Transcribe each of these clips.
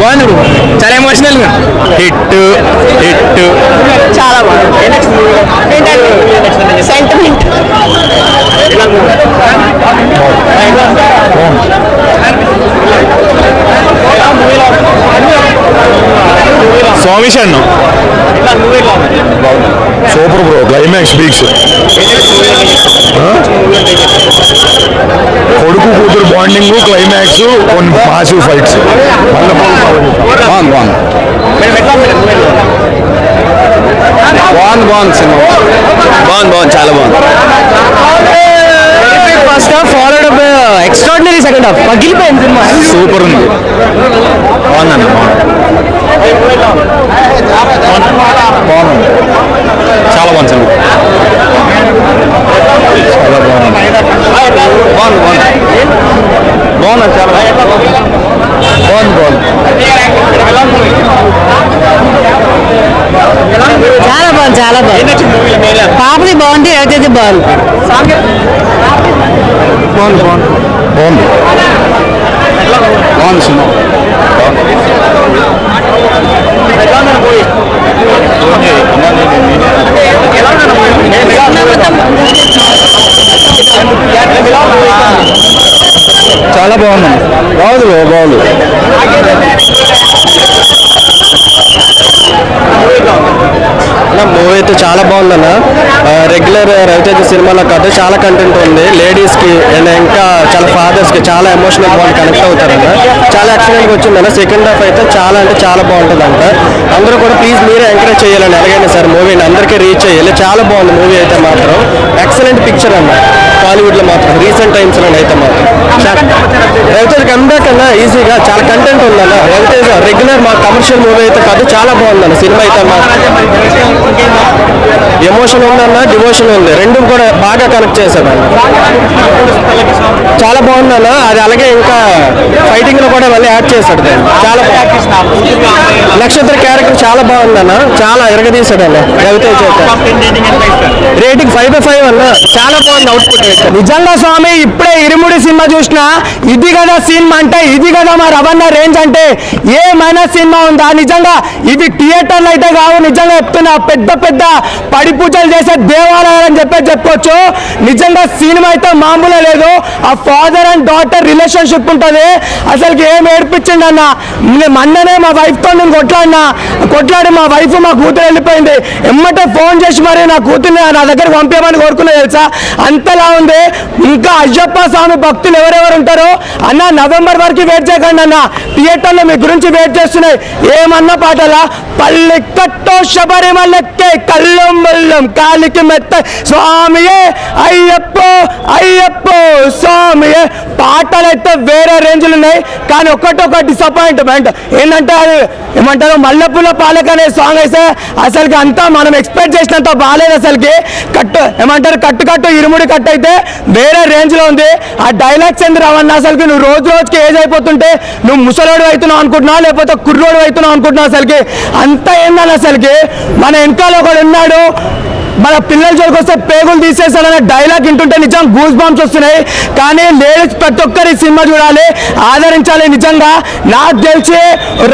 బాగుంది బ్రో, చాలా ఎమోషనల్ గా. హిట్ హిట్ చాలా బాగుంది. సెంటిమెంట్ స్వామిష్ అన్న సూపర్ బ్రో, క్లైమాక్స్ పీక్స్. కొడుకు కూతురు బాండింగ్, క్లైమాక్స్, కొన్ని మాసివ్ ఫైట్స్. బాగుంది సినిమా, బాగుంది చాలా బాగుంది. First half followed up extraordinary second half, పగిలిపోయింది సినిమా. సూపర్ ఉంది, బాగుందండి, బాగుంది, చాలా బాగుంది సినిమా, చాలా బాగుంది, చాలా చాలా బాగుంది. పాపది బాగుంది, రవితేజ బాగుంది. బాగుంది సినిమా. చాలా బాగుంది, బాగుంది. మూవీ అయితే చాలా బాగుందన్న. రెగ్యులర్ రవితేజ సినిమాలో కాదు, చాలా కంటెంట్ ఉంది. లేడీస్కి అండ్ ఇంకా చాలా ఫాదర్స్కి చాలా ఎమోషనల్ బాండ్ కనెక్ట్ అవుతారంట. చాలా ఎక్సలెంట్గా వచ్చిందన్న. సెకండ్ హాఫ్ అయితే చాలా అంటే చాలా బాగుంటుందంట. అందరూ కూడా ప్లీజ్ మీరే ఎంకరేజ్ చేయాలని ఎలాగైనా సార్ మూవీని అందరికీ రీచ్ చేయాలి. చాలా బాగుంది మూవీ అయితే మాత్రం. ఎక్సలెంట్ పిక్చర్ అన్న టాలీవుడ్లో మాత్రం రీసెంట్ టైమ్స్లో అయితే మాత్రం. రవితేజ కంబ్యాక్ అన్న ఈజీగా చాలా కంటెంట్ ఉందన్న. రవితేజ రెగ్యులర్ మా కమర్షియల్ మూవీ అయితే కాదు, చాలా బాగుందన్న సినిమా అయితే మాత్రం. ఎమోషన్ ఉందన్న, డివోషన్ ఉంది, రెండు కూడా బాగా కనెక్ట్ చేశాడన్న. చాలా బాగుందన్న. అది అలాగే ఇంకా ఫైటింగ్ లో కూడా మళ్ళీ యాడ్ చేశాడు దాన్ని. చాలా నక్షత్ర క్యారెక్టర్ చాలా బాగుందన్న, చాలా ఎరగదీశాడన్న రవితేజ. రేటింగ్ 5/5 అన్న, చాలా బాగుంది అవుట్పుట్. నిజంగా స్వామి, ఇప్పుడే ఇరుముడి సినిమా చూసినా, ఇది కదా సినిమా అంటే, ఇది కదా మా రవణ రేంజ్ అంటే ఏమైనా సినిమా ఉందా? నిజంగా ఇవి థియేటర్లు అయితే కావు, నిజంగా చెప్తున్నా, పెద్ద పెద్ద పడి పూజలు చేసే దేవాలయాలు అని చెప్పుకోవచ్చు. నిజంగా సినిమా అయితే మామూలు లేదు. ఆ ఫాదర్ అండ్ డాటర్ రిలేషన్షిప్ ఉంటుంది. అసలుకి ఏం ఏడిపించిండి అన్న. మొన్ననే మా వైఫ్తో నేను కొట్లాడి మా వైఫ్ మా కూతురు వెళ్ళిపోయింది. ఎమ్మటే ఫోన్ చేసి మరి నా కూతుర్ని నా దగ్గరికి పంపించమని కోరుకున్నా తెలుసా. అంతలా ఉంది. ఇంకా అయ్యప్ప స్వామి భక్తులు ఎవరెవరు ఉంటారో అన్న, నవంబర్ వరకు వెయిట్ చేయకండి అన్న. థియేటర్లో మీ గురించి వెయిట్ చేస్తున్నాయి. ఏమన్నా పాటలా పల్లె కట్టో శబరిమలెక్కే కళ్ళం బెల్లం కాలికి మెత్త స్వామియే అయ్యప్పో అయ్యప్పో స్వామియే. పాటలు అయితే వేరే రేంజ్లు ఉన్నాయి, కానీ ఒక్కటొక డిసప్పాయింట్మెంట్ ఏంటంటే, అది ఏమంటారు మల్లెపూల పాలక అనే సాంగ్ అయితే అసలుకి అంతా మనం ఎక్స్పెక్ట్ చేసినంత బాగాలేదు. అసలుకి కట్టు ఇరుముడి కట్టు అయితే వేరే రేంజ్లో ఉంది. ఆ డైలాగ్స్ ఎందుకు రావన్నా, అసలుకి నువ్వు రోజు రోజుకి ఏజ్ అయిపోతుంటే నువ్వు ముసలోడు అవుతున్నావు అనుకుంటున్నావు, లేకపోతే కుర్రోడు అవుతున్నావు అనుకుంటున్నావు. అసలుకి అంత ఏందని, అసలుకి మన వెనకాల ఒకడు ఉన్నాడు, మన పిల్లల జోలికి వస్తే పేగులు తీసేసాడనే డైలాగ్ వింటుంటే నిజంగా గూస్ బాంబ్స్ వస్తున్నాయి. కానీ లేడీస్ ప్రతి ఒక్కరి సినిమా చూడాలి, ఆదరించాలి. నిజంగా నాకు తెలిసి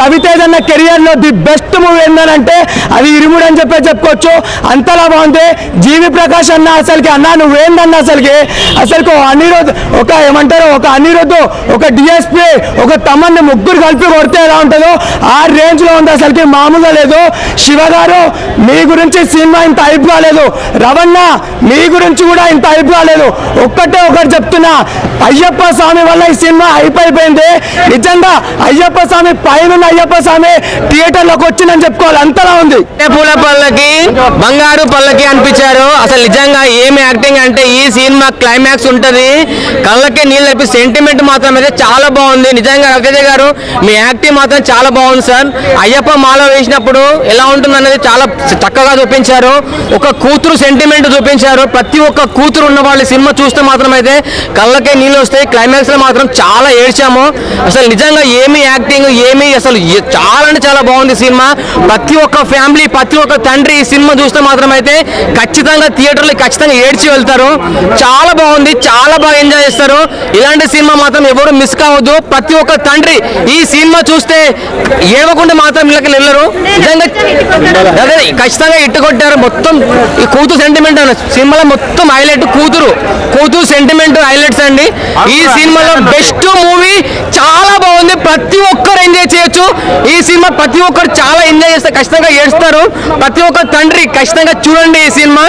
రవితేజ అన్న కెరియర్లో ది బెస్ట్ మూవీ ఏంటంటే అది ఇరుముడు అని చెప్పుకోవచ్చు. అంతలా బాగుంది. జీవి ప్రకాష్ అన్న అసలుకి అన్న నువ్వేందన్న, అసలుకి ఒక అనిరుద్ధు ఒక డిఎస్పీ ఒక తమన్ని ముగ్గురు కలిపి కొడితే ఎలా ఉంటుందో ఆ రేంజ్లో ఉంది. అసలుకి మామూలుగా లేదు. శివ గారు మీ గురించి సినిమా ఇంత హైప్ కాలేదు. రవణ మీ గురించి కూడా ఇంత హైప్ కాలేదు. ఒకటి చెప్తున్నా, అయ్యప్ప స్వామి వల్ల ఈ సినిమా హైప్ అయిపోయింది. నిజంగా అయ్యప్ప స్వామి పైన అయ్యప్ప స్వామి థియేటర్లోకి వచ్చిందని చెప్పుకోవాలి, అంతలా ఉంది. పూల పళ్ళకి బంగారు పళ్ళకి అనిపించారు. అసలు నిజంగా ఏమి యాక్టింగ్ అంటే, ఈ సినిమా క్లైమాక్స్ ఉంటుంది, కళ్ళకి నీళ్ళు తెప్పి సెంటిమెంట్ మాత్రం అయితే చాలా బాగుంది. నిజంగా రవితేజ గారు మీ యాక్టింగ్ మాత్రం చాలా బాగుంది సార్. అయ్యప్ప మాల వేసినప్పుడు ఎలా ఉంటుంది అనేది చాలా చక్కగా చూపించారు. ఒక కూతురు సెంటిమెంట్ చూపించారు. ప్రతి ఒక్క కూతురు ఉన్న వాళ్ళ సినిమా చూస్తే మాత్రం అయితే కళ్ళకే నీళ్ళు వస్తాయి. క్లైమాక్స్ లో మాత్రం చాలా ఏడ్చాము. అసలు నిజంగా ఏమి యాక్టింగ్ ఏమి అసలు చాలా అంటే చాలా బాగుంది సినిమా. ప్రతి ఒక్క ఫ్యామిలీ ప్రతి ఒక్క తండ్రి ఈ సినిమా చూస్తే మాత్రం అయితే ఖచ్చితంగా థియేటర్లో ఖచ్చితంగా ఏడ్చి వెళ్తారు. చాలా బాగుంది, చాలా బాగా ఎంజాయ్ చేస్తారు. ఇలాంటి సినిమా మాత్రం ఎవరు మిస్ కావద్దు. ప్రతి ఒక్క తండ్రి ఈ సినిమా చూస్తే ఏడవకుండా మాత్రం ఇళ్ళకి వెళ్ళరు. నిజంగా అదే ఖచ్చితంగా ఇట్టు కొట్టారు. మొత్తం ఈ కూతురు సెంటిమెంట్ అన్న సినిమాలో మొత్తం హైలైట్ కూతురు సెంటిమెంట్ హైలైట్స్ అండి. ఈ సినిమాలో బెస్ట్ మూవీ, చాలా బాగుంది. ప్రతి ఒక్కరు ఎంజాయ్ చేయొచ్చు ఈ సినిమా. ప్రతి ఒక్కరు చాలా ఎంజాయ్ చేస్తారు, ఖచ్చితంగా ఏడుస్తారు. ప్రతి ఒక్క తండ్రి ఖచ్చితంగా చూడండి ఈ సినిమా.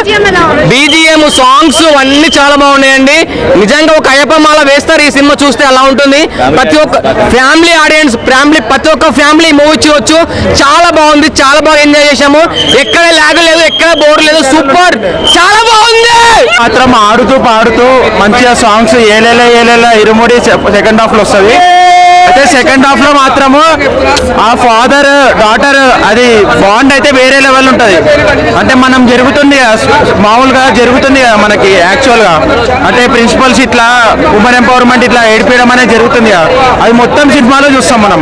బీజిఎం సాంగ్స్ అన్ని చాలా బాగున్నాయండి. నిజంగా ఒక అయ్యప్పమాల వేస్తారు ఈ సినిమా చూస్తే అలా ఉంటుంది. ప్రతి ఒక్క ఫ్యామిలీ ఆడియన్స్ ప్రతి ఒక్క ఫ్యామిలీ మూవీ చూడొచ్చు. చాలా బాగుంది, చాలా బాగా ఎంజాయ్ చేశాము. ఎక్కడ లాగ్ లేదు, ఎక్కడ బోర్ లేదు. సూపర్, చాలా బాగుంది. మాత్రం ఆడుతూ పాడుతూ మంచిగా సాంగ్స్ ఏలేలా ఇరుముడి సెకండ్ హాఫ్ లో వస్తుంది. అయితే సెకండ్ హాఫ్ లో మాత్రము ఆ ఫాదర్ డాటర్ అది బాండ్ అయితే వేరే లెవెల్ ఉంటుంది. అంటే మనం జరుగుతుంది మామూలుగా జరుగుతుంది కదా మనకి యాక్చువల్ గా, అంటే ప్రిన్సిపల్స్ ఇట్లా ఉమెన్ ఎంపవర్మెంట్ ఇట్లా ఏడిపించడం అనేది జరుగుతుంది కదా, అది మొత్తం సినిమాలో చూస్తాం మనం.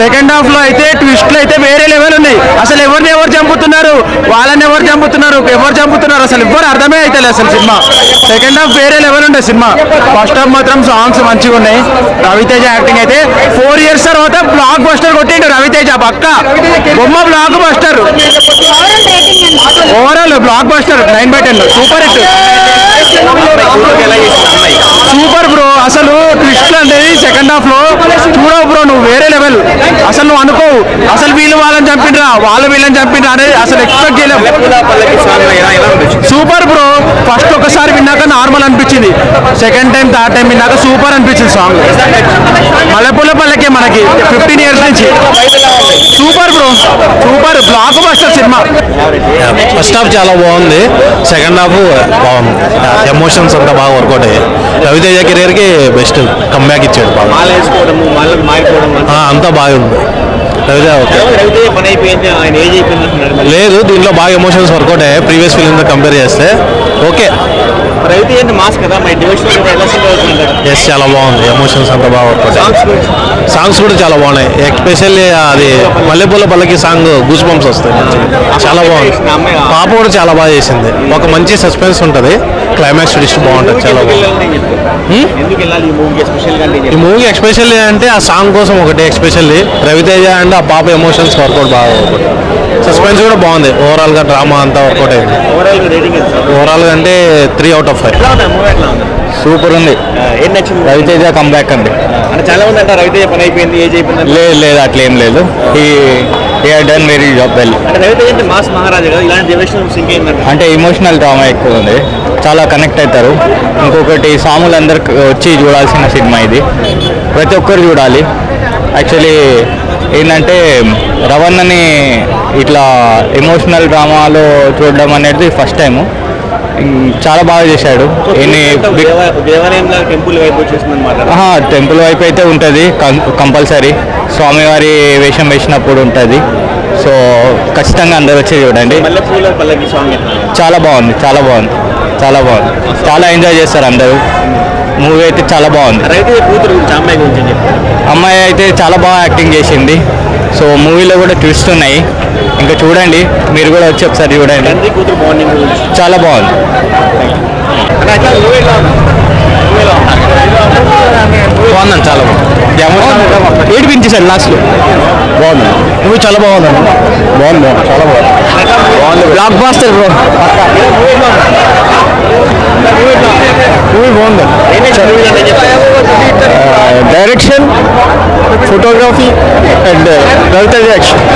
సెకండ్ హాఫ్ లో అయితే ట్విస్ట్లు అయితే వేరే లెవెల్ ఉంది. అసలు ఎవరిని ఎవరు చంపుతున్నారు, వాళ్ళని ఎవరు చంపుతున్నారు అసలు ఎవరు అర్థమే అయితే అసలు సినిమా. సెకండ్ హాఫ్ వేరే లెవెల్ ఉండే సినిమా. ఫస్ట్ హాఫ్ మాత్రం సాంగ్స్ మంచిగా ఉన్నాయి. రవితేజ యాక్టింగ్ అయితే 4 years తర్వాత బ్లాక్ బస్టర్ కొట్టిండు రవితేజ. పక్క బొమ్మ block buster, overall block buster 9/10 super hit. Super bro. అసలు ట్విస్ట్ అనేది సెకండ్ హాఫ్ లో చూడవు బ్రో, నువ్వు వేరే లెవెల్. అసలు నువ్వు అనుకోవు అసలు వీళ్ళు వాళ్ళని చంపిండ్రా వీళ్ళని చంపిండ్రా అనేది అసలు ఎక్స్పెక్ట్ చేయలేము. Super bro. ఫస్ట్ ఒకసారి విన్నాక నార్మల్ అనిపించింది, సెకండ్ టైం థర్డ్ టైం విన్నాక సూపర్ అనిపించింది సాంగ్. మల్లెపూల పల్లకే మనకి 15 years నుంచి super bro, super block buster cinema. First half చాలా బాగుంది, సెకండ్ హాఫ్ బాగుంది. ఎమోషన్స్ అంతా బాగా వర్కౌట్ అయ్యాయి. రవితేజ కెరీర్ కి బెస్ట్ కమ్బ్యాక్ ఇచ్చాడు బాగా. అంతా బాగుంది. లేదు, దీంట్లో బాగా ఎమోషన్స్ వర్కౌట్ అయ్యాయి ప్రీవియస్ ఫిలిం తో కంపేర్ చేస్తే. ఓకే, ఎస్ చాలా బాగుంది. ఎమోషన్స్ అంతా బాగా వర్కౌట్ అయ్యాయి. సాంగ్స్ కూడా చాలా బాగున్నాయి. ఎస్పెషల్లీ అది మల్లెపూల పల్లకి సాంగ్ గూస్ బంప్స్ వస్తాయి, చాలా బాగుంది. పాప కూడా చాలా బాగా చేసింది. ఒక మంచి సస్పెన్స్ ఉంటుంది, క్లైమాక్స్ ట్విస్ట్ బాగుంటుంది, చాలా బాగుంది. ఈ మూవీ ఎస్పెషల్లీ అంటే ఆ సాంగ్ కోసం ఒకటి, ఎస్పెషల్లీ రవితేజ అండ్ ఆ పాప ఎమోషన్స్ వర్కౌట్ బాగా వర్కౌట్. సస్పెన్స్ కూడా బాగుంది. ఓవరాల్ గా డ్రామా అంతా వర్కౌట్ అయింది. ఓవరాల్ గా అంటే 3 out of 5. సూపర్ ఉంది. రవితేజ కంబ్యాక్ అండి. చాలా మంది అంటారు రవితేజ పని అయిపోయింది, ఏజ్ అయిపోయింది. లేదు అట్లా ఏం లేదు. ఈ done very job well. Ravi Teja అంటే మాస్ మహారాజా కదా, ఇలాంటి ఎమోషనల్ సింక్ అయిందంట. అంటే ఎమోషనల్ డ్రామా ఎక్కువ ఉంది, చాలా కనెక్ట్ అవుతారు. ఇంకొకటి సాములు అందరు వచ్చి చూడాల్సిన సినిమా ఇది, ప్రతి ఒక్కరు చూడాలి. యాక్చువల్లీ ఏంటంటే రవణని ఇట్లా ఎమోషనల్ డ్రామాలో చూడడం అనేది ఫస్ట్ టైము. చాలా బాగా చేశాడు. టెంపుల్ వైపు వచ్చేసిందన్నమాట. టెంపుల్ వైపు అయితే ఉంటుంది కంపల్సరీ. స్వామివారి వేషం వేసినప్పుడు ఉంటుంది. సో ఖచ్చితంగా అందరు వచ్చి చూడండి. చాలా బాగుంది, చాలా బాగుంది, చాలా బాగుంది. చాలా ఎంజాయ్ చేస్తారు అందరూ. మూవీ అయితే చాలా బాగుంది. అమ్మాయి అయితే చాలా బాగా యాక్టింగ్ చేసింది. సో మూవీలో కూడా ట్విస్ట్ ఉన్నాయి, ఇంకా చూడండి. మీరు కూడా వచ్చి ఒకసారి చూడండి, చాలా బాగుంది. బాగుందండి, చాలా బాగుంది. ఏడిపించేసాడు లాస్ట్లో. బాగుంది మూవీ, చాలా బాగుందండి. బాగుంది, చాలా బాగుంది. Blockbuster bro. మూవీ బాగుంది. Direction, photography and Ravi Teja action.